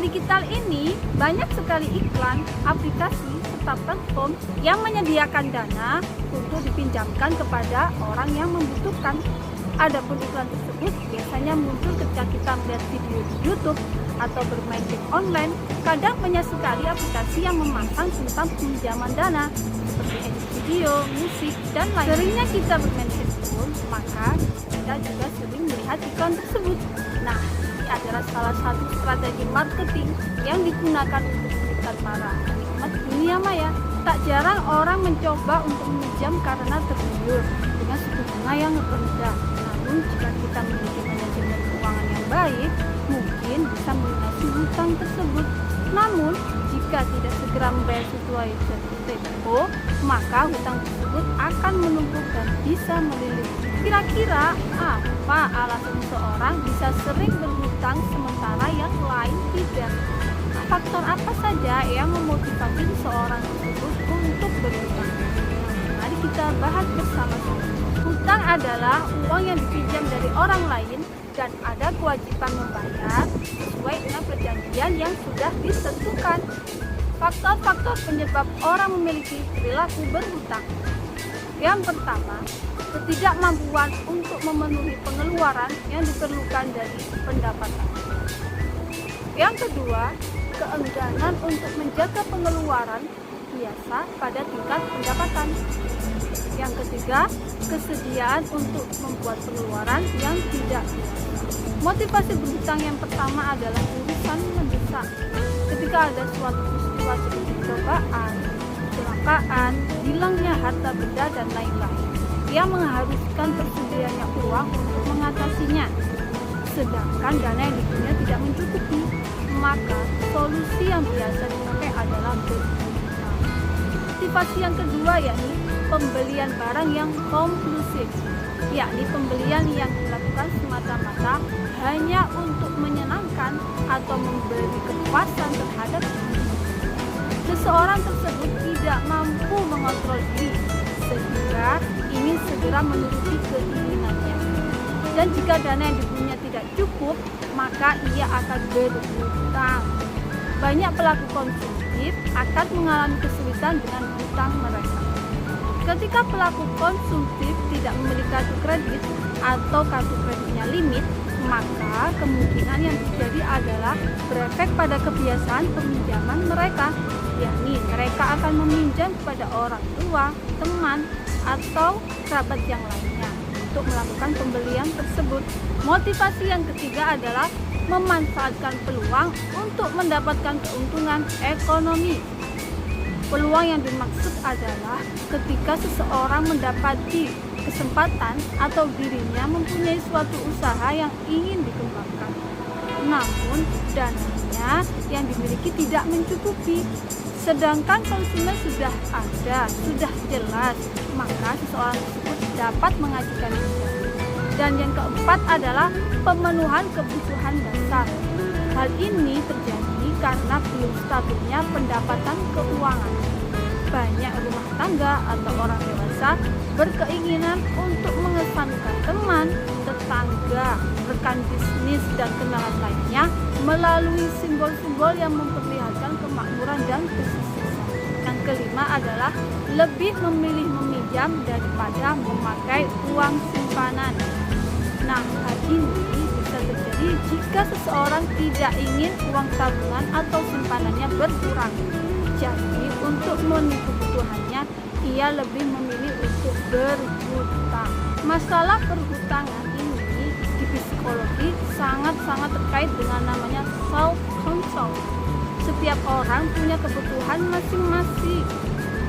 digital ini banyak sekali iklan, aplikasi, serta platform yang menyediakan dana untuk dipinjamkan kepada orang yang membutuhkan. Adapun iklan tersebut biasanya muncul ketika kita melihat video di YouTube atau bermain game online. Kadang banyak sekali aplikasi yang memasang tentang pinjaman dana seperti edit video, musik, dan lain. Seringnya kita bermain handphone, maka kita juga sering melihat iklan tersebut. Nah, ini adalah salah satu strategi marketing yang digunakan untuk menekan para penikmat dunia maya. Tak jarang orang mencoba untuk meminjam karena tergiur dengan suku bunga yang rendah. Namun jika kita memiliki manajemen keuangan yang baik, mungkin bisa melunasi hutang tersebut. Namun jika tidak segera membayar sesuai tempo, maka hutang tersebut akan menumpuk dan bisa melilit. Kira-kira apa alasan seseorang bisa sering berhutang sementara yang lain tidak? Faktor apa saja yang memotivasi seseorang tersebut untuk berhutang? Mari kita bahas bersama-sama. Hutang adalah uang yang dipinjam dari orang lain dan ada kewajiban membayar sesuai dengan perjanjian yang sudah ditentukan. Faktor-faktor penyebab orang memiliki perilaku berhutang. Yang pertama, ketidakmampuan untuk memenuhi pengeluaran yang diperlukan dari pendapatan. Yang kedua, keengganan untuk menjaga pengeluaran biasa pada tingkat pendapatan. Yang ketiga, kesediaan untuk membuat pengeluaran yang tidak biasa. Motivasi berhutang yang pertama adalah urusan mendesak. Ketika ada suatu peristiwa seperti cobaan, kecelakaan, hilangnya harta benda dan lain-lain yang mengharuskan tersedianya uang untuk mengatasinya, sedangkan dana yang dipunya tidak mencukupi, maka solusi yang biasa dipakai adalah berhutang. Motivasi yang kedua yakni pembelian barang yang kompulsif, yakni pembelian yang dilakukan semata-mata hanya untuk menyenangkan atau memberi kepuasan terhadap diri. Seseorang tersebut tidak mampu mengontrol diri sehingga ingin segera menuruti keinginannya. Dan jika dana yang dipunya tidak cukup, maka ia akan berhutang. Banyak pelaku konsumtif akan mengalami kesulitan dengan hutang mereka. Ketika pelaku konsumtif tidak memiliki kartu kredit atau kartu kreditnya limit, maka kemungkinan yang terjadi adalah berefek pada kebiasaan peminjaman mereka, yakni mereka akan meminjam kepada orang tua, teman, atau kerabat yang lainnya untuk melakukan pembelian tersebut. Motivasi yang ketiga adalah memanfaatkan peluang untuk mendapatkan keuntungan ekonomi. Peluang yang dimaksud adalah ketika seseorang mendapati kesempatan atau dirinya mempunyai suatu usaha yang ingin dikembangkan, namun dananya yang dimiliki tidak mencukupi, sedangkan konsumen sudah ada, sudah jelas, maka seseorang tersebut dapat mengajukan pinjaman. Dan yang keempat adalah pemenuhan kebutuhan dasar. Hal ini terjadi karena belum stabilnya pendapatan keuangan. Banyak rumah tangga atau orang dewasa berkeinginan untuk mengesankan teman, tetangga, rekan bisnis, dan kenalan lainnya melalui simbol-simbol yang memperlihatkan kemakmuran dan kesuksesan. Yang kelima adalah lebih memilih meminjam daripada memakai uang simpanan. Nah, hal ini bisa terjadi jika seseorang tidak ingin uang tabungan atau simpanannya berkurang. Jadi, untuk memenuhi kebutuhannya, ia lebih memilih untuk berhutang. Masalah perhutangan ini di psikologi sangat-sangat terkait dengan namanya self-control. Setiap orang punya kebutuhan masing-masing,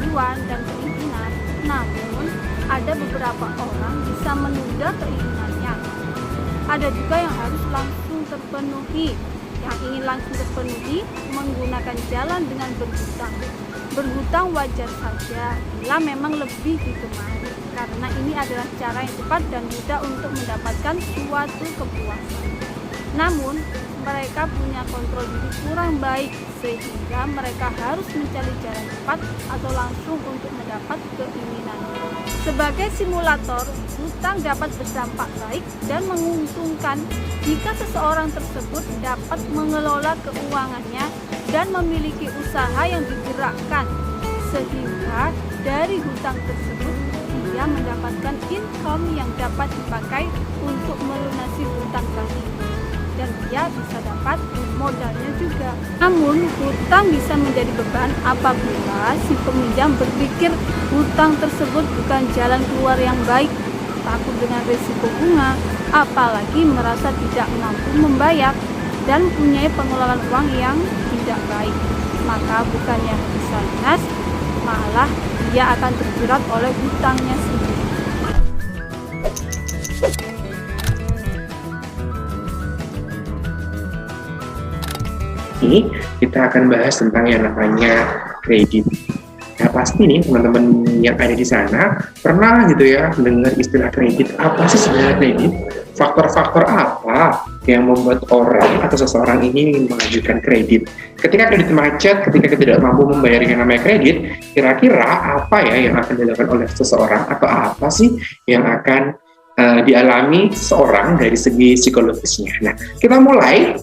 tujuan dan keinginan. Namun, ada beberapa orang bisa menunda keinginannya. Ada juga yang harus langsung terpenuhi. Yang ingin langsung terpenuhi menggunakan jalan dengan berhutang. Berhutang wajar saja bila memang lebih digemari, karena ini adalah cara yang cepat dan mudah untuk mendapatkan suatu kepuasan. Namun, mereka punya kontrol diri kurang baik sehingga mereka harus mencari jalan cepat atau langsung untuk mendapat keinginannya. Sebagai simulator, hutang dapat berdampak baik dan menguntungkan jika seseorang tersebut dapat mengelola keuangannya dan memiliki usaha yang digerakkan, sehingga dari hutang tersebut dia mendapatkan income yang dapat dipakai untuk melunasi hutang tadi, dan dia bisa dapat modalnya juga. Namun, hutang bisa menjadi beban apabila si peminjam berpikir hutang tersebut bukan jalan keluar yang baik, takut dengan risiko bunga, apalagi merasa tidak mampu membayar dan mempunyai pengelolaan uang yang tidak baik. Maka bukannya bisa lunas, malah dia akan terjerat oleh hutangnya sendiri. Ini kita akan bahas tentang yang namanya kredit. Nah, pasti nih teman-teman yang ada di sana pernah gitu ya mendengar istilah kredit. Apa sih sebenarnya kredit? Faktor-faktor apa yang membuat orang atau seseorang ini ingin mengajukan kredit? Ketika kredit macet, ketika kita tidak mampu membayar yang namanya kredit, kira-kira apa ya yang akan dilakukan oleh seseorang atau apa sih yang akan dialami seseorang dari segi psikologisnya? Nah, kita mulai.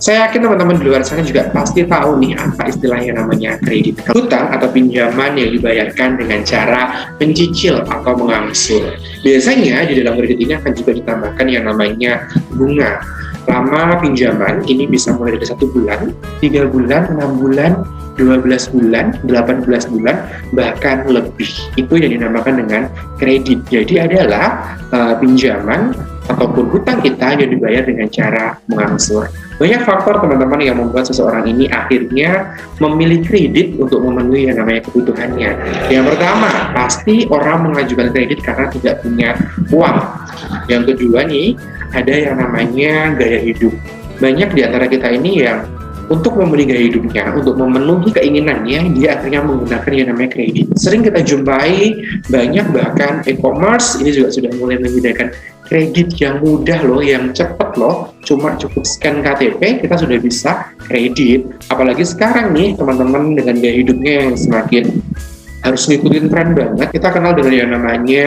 Saya yakin teman-teman di luar sana juga pasti tahu nih apa istilahnya namanya kredit. Hutang atau pinjaman yang dibayarkan dengan cara mencicil atau mengangsur. Biasanya di dalam kredit ini akan juga ditambahkan yang namanya bunga. Lama pinjaman ini bisa mulai dari 1 bulan, 3 bulan, 6 bulan, 12 bulan, 18 bulan, bahkan lebih. Itu yang dinamakan dengan kredit. Jadi adalah pinjaman ataupun hutang kita yang dibayar dengan cara mengangsur. Banyak faktor teman-teman yang membuat seseorang ini akhirnya memilih kredit untuk memenuhi yang namanya kebutuhannya. Yang pertama, pasti orang mengajukan kredit karena tidak punya uang. Yang kedua nih, ada yang namanya gaya hidup. Banyak di antara kita ini yang untuk membeli gaya hidupnya, untuk memenuhi keinginannya, dia akhirnya menggunakan yang namanya kredit. Sering kita jumpai banyak bahkan e-commerce ini juga sudah mulai menyediakan kredit yang mudah loh, yang cepat loh, cuma cukup scan KTP kita sudah bisa kredit. Apalagi sekarang nih teman-teman dengan gaya hidupnya yang semakin harus ngikutin tren banget, kita kenal dengan yang namanya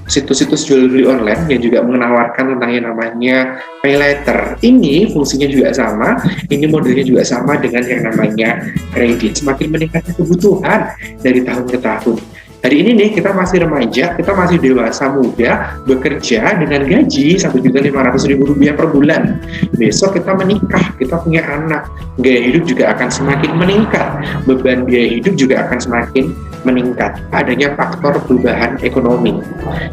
situs-situs jual beli online yang juga menawarkan tentang yang namanya pay later. Ini fungsinya juga sama, ini modelnya juga sama dengan yang namanya kredit. Semakin meningkatnya kebutuhan dari tahun ke tahun. Hari ini nih kita masih remaja, kita masih dewasa muda, bekerja dengan gaji Rp1.500.000 per bulan. Besok kita menikah, kita punya anak, gaya hidup juga akan semakin meningkat, beban biaya hidup juga akan semakin meningkat. Adanya faktor perubahan ekonomi.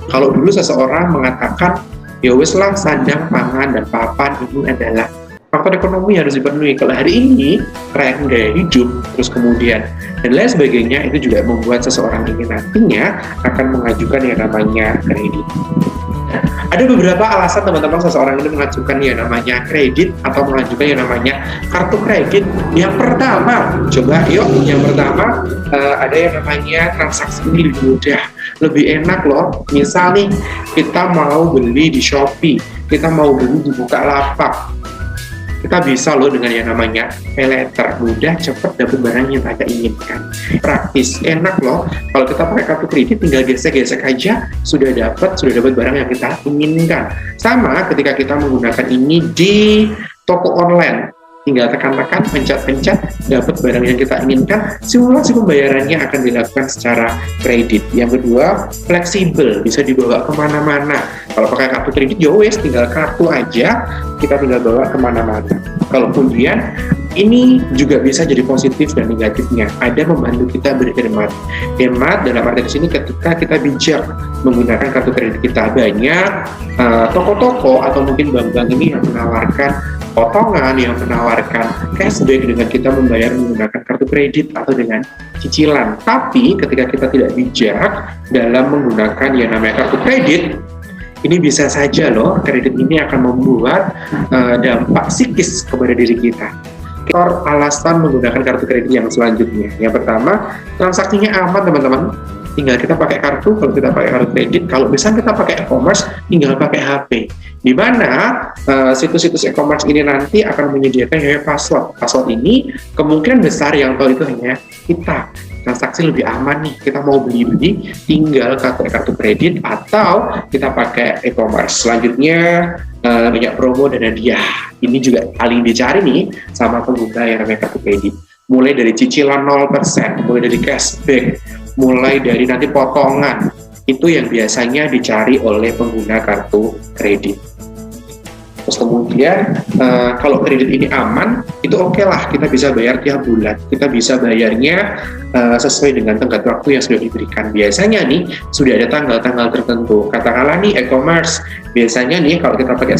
Kalau dulu seseorang mengatakan, ya wes lah sandang, pangan, dan papan itu adalah faktor ekonomi harus dipenuhi. Kalau hari ini tren gaya hidup, terus kemudian dan lain sebagainya, itu juga membuat seseorang ini nantinya akan mengajukan yang namanya kredit. Ada beberapa alasan teman-teman seseorang ini mengajukan yang namanya kredit atau mengajukan yang namanya kartu kredit. Yang pertama, coba yuk, yang pertama ada yang namanya transaksi ini lebih mudah, lebih enak loh. Misal nih, kita mau beli di Shopee, kita mau beli di Bukalapak, kita bisa loh dengan yang namanya pay later, mudah, cepat dapat barang yang kita inginkan, praktis, enak loh. Kalau kita pakai kartu kredit tinggal gesek-gesek aja sudah dapat barang yang kita inginkan. Sama ketika kita menggunakan ini di toko online, tinggal tekan-tekan, pencet-pencet, dapat barang yang kita inginkan. Simulasi pembayarannya akan dilakukan secara kredit. Yang kedua, fleksibel, bisa dibawa kemana-mana. Kalau pakai kartu kredit, ya wes, tinggal kartu aja, kita tinggal bawa kemana-mana. Kalau kemudian, ini juga bisa jadi positif dan negatifnya. Ada membantu kita berhemat. Hemat dalam arti di sini ketika kita bijak menggunakan kartu kredit kita. Banyak toko-toko atau mungkin bank-bank ini yang menawarkan potongan, yang menawarkan cashback dengan kita membayar menggunakan kartu kredit atau dengan cicilan. Tapi ketika kita tidak bijak dalam menggunakan yang namanya kartu kredit, ini bisa saja loh, kredit ini akan membuat dampak psikis kepada diri kita. Faktor alasan menggunakan kartu kredit yang selanjutnya. Yang pertama, transaksinya aman teman-teman. tinggal kita pakai kartu. Kalau kita pakai kartu kredit, kalau misalnya kita pakai e-commerce, tinggal pakai HP. Di mana situs-situs e-commerce ini nanti akan menyediakan yang password. Password ini kemungkinan besar yang tahu itu hanya kita. Transaksi lebih aman nih, kita mau beli-beli tinggal kartu kredit atau kita pakai e-commerce. Selanjutnya banyak promo dan hadiah. Ini juga paling dicari nih sama pengguna yang namanya kartu kredit. Mulai dari cicilan 0%, mulai dari cashback, mulai dari nanti potongan. Itu yang biasanya dicari oleh pengguna kartu kredit. Terus kemudian kalau kredit ini aman, itu oke lah, kita bisa bayar tiap bulan. Kita bisa bayarnya sesuai dengan tenggat waktu yang sudah diberikan. Biasanya nih sudah ada tanggal-tanggal tertentu. Katakanlah nih e-commerce, biasanya nih kalau kita pakai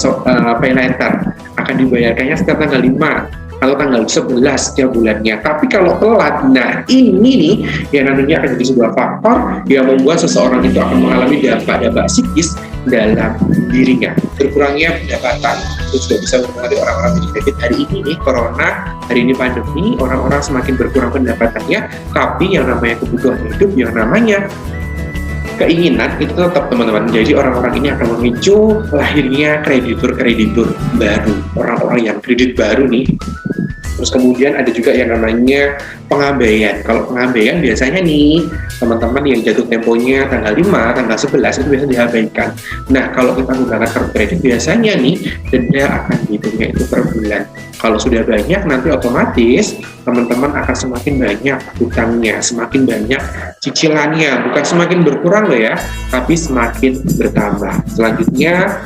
pay later akan dibayarkannya setiap tanggal 5 atau tanggal 11 setiap bulannya. Tapi kalau telat, nah ini nih yang nantinya akan jadi sebuah faktor yang membuat seseorang itu akan mengalami dampak-dampak psikis dalam dirinya. Berkurangnya pendapatan itu juga bisa mempengaruhi orang-orang di kredit. Hari ini nih corona, hari ini pandemi, orang-orang semakin berkurang pendapatannya, tapi yang namanya kebutuhan hidup, yang namanya keinginan itu tetap, teman-teman. Jadi orang-orang ini akan memicu lahirnya kreditur-kreditur baru, orang-orang yang kredit baru nih. Terus kemudian ada juga yang namanya pengabaian. Kalau pengabaian biasanya nih teman-teman yang jatuh temponya tanggal 5, tanggal 11 itu biasanya diabaikan. Nah, kalau kita menggunakan kartu kredit biasanya nih denda akan dihitungnya itu per bulan. Kalau sudah banyak nanti otomatis teman-teman akan semakin banyak hutangnya, semakin banyak cicilannya, bukan semakin berkurang loh ya, tapi semakin bertambah. Selanjutnya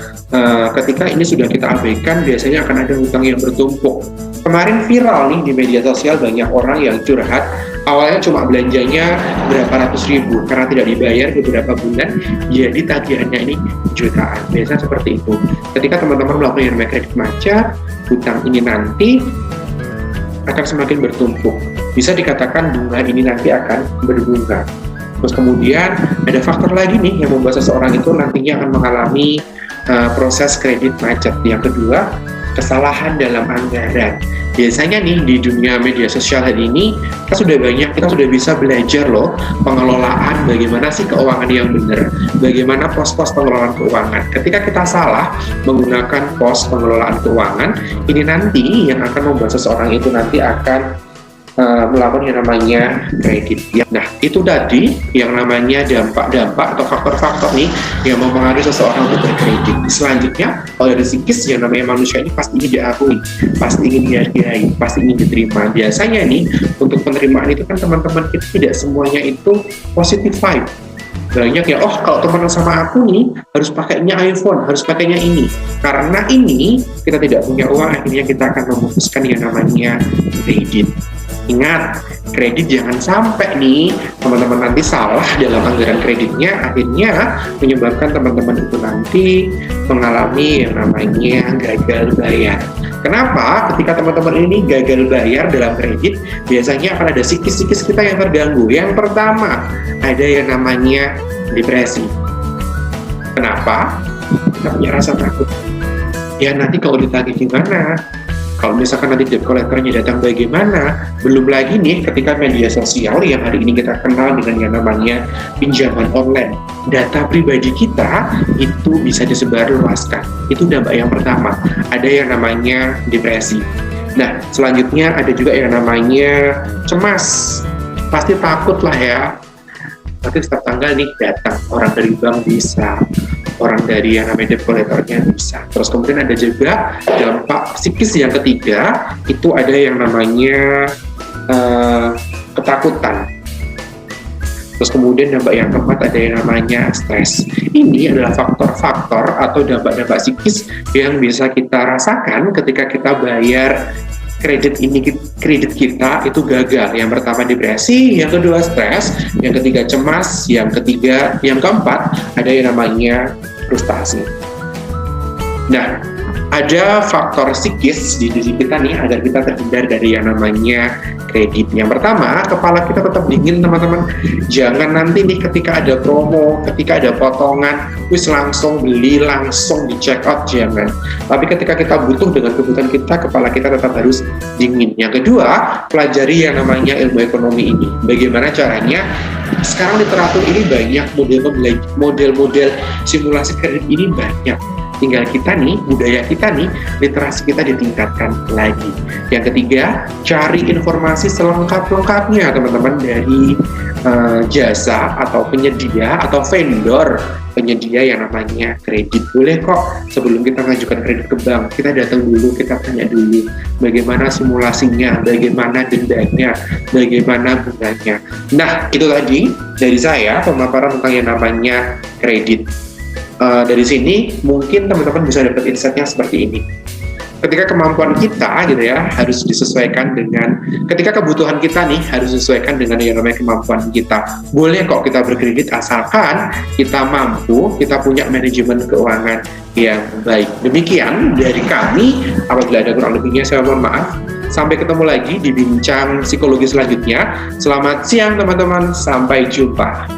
ketika ini sudah kita abaikan, biasanya akan ada hutang yang bertumpuk. Kemarin viral nih di media sosial, banyak orang yang curhat, awalnya cuma belanjanya berapa ratus ribu, karena tidak dibayar beberapa bulan, jadi tagihannya ini jutaan. Biasanya seperti itu. Ketika teman-teman melakukan yang namanya kredit macet, hutang ini nanti akan semakin bertumpuk. Bisa dikatakan bunga ini nanti akan berbunga. Terus kemudian ada faktor lagi nih yang membuat seseorang itu nantinya akan mengalami proses kredit macet. Yang kedua, kesalahan dalam anggaran. Biasanya nih di dunia media sosial hari ini kita sudah bisa belajar loh pengelolaan, bagaimana sih keuangan yang benar, bagaimana pos-pos pengelolaan keuangan. Ketika kita salah menggunakan pos pengelolaan keuangan, ini nanti yang akan membuat seseorang itu nanti akan melakukan yang namanya kredit. Nah, itu tadi yang namanya dampak-dampak atau faktor-faktor nih yang mempengaruhi seseorang untuk berkredit. Selanjutnya, kalau dari psikis, yang namanya manusia ini pasti ingin diakui, pasti ingin dihargai, pasti ingin diterima. Biasanya nih, untuk penerimaan itu kan teman-teman kita tidak semuanya itu positive vibe. Banyak ya, oh kalau teman sama aku nih harus pakainya iPhone, harus pakainya ini. Karena ini kita tidak punya uang, akhirnya kita akan memutuskan yang namanya kredit. Ingat, kredit jangan sampai nih teman-teman nanti salah dalam anggaran kreditnya, akhirnya menyebabkan teman-teman itu nanti mengalami yang namanya gagal bayar. Kenapa? Ketika teman-teman ini gagal bayar dalam kredit, biasanya akan ada psikis-psikis kita yang terganggu. Yang pertama, ada yang namanya depresi. Kenapa? Kita punya rasa takut. Ya nanti kalau ditagih gimana? Kalau misalkan nanti debt collector-nya datang bagaimana? Belum lagi nih ketika media sosial yang hari ini kita kenal dengan yang namanya pinjaman online. Data pribadi kita itu bisa disebarluaskan. Itu dampak yang pertama. Ada yang namanya depresi. Nah, selanjutnya ada juga yang namanya cemas. Pasti takut lah ya. Nanti setiap tanggal nih datang orang dari bank bisa, orang dari yang namanya debt collector-nya bisa. Terus kemudian ada juga dampak psikis yang ketiga, itu ada yang namanya ketakutan. Terus kemudian dampak yang keempat ada yang namanya stres. Ini adalah faktor-faktor atau dampak-dampak psikis yang bisa kita rasakan ketika kita bayar kredit kita itu gagal. Yang pertama depresi, yang kedua stres, yang ketiga cemas, yang keempat ada yang namanya frustasi. Nah, ada faktor psikis di diri kita nih agar kita terhindar dari yang namanya kredit. Yang pertama, kepala kita tetap dingin teman-teman. Jangan nanti nih ketika ada promo, ketika ada potongan, wis langsung beli, langsung di check out, jangan. Tapi ketika kita butuh dengan kebutuhan kita, kepala kita tetap harus dingin. Yang kedua, pelajari yang namanya ilmu ekonomi ini. Bagaimana caranya sekarang literatur ini banyak, model-model simulasi kredit ini banyak. Tinggal kita nih, budaya kita nih, literasi kita ditingkatkan lagi. Yang ketiga, cari informasi selengkap-lengkapnya teman-teman dari jasa atau penyedia atau vendor penyedia yang namanya kredit. Boleh kok sebelum kita mengajukan kredit ke bank, kita datang dulu, kita tanya dulu bagaimana simulasinya, bagaimana dendanya, bagaimana bunganya. Nah, itu tadi dari saya pemaparan tentang yang namanya kredit. Dari sini mungkin teman-teman bisa dapat insight-nya seperti ini. Ketika kemampuan kita gitu ya harus disesuaikan dengan, ketika kebutuhan kita nih harus disesuaikan dengan yang namanya kemampuan kita. Boleh kok kita berkredit asalkan kita mampu, kita punya manajemen keuangan yang baik. Demikian dari kami. Apabila ada kurang lebihnya saya mohon maaf. Sampai ketemu lagi di bincang psikologi selanjutnya. Selamat siang teman-teman, sampai jumpa.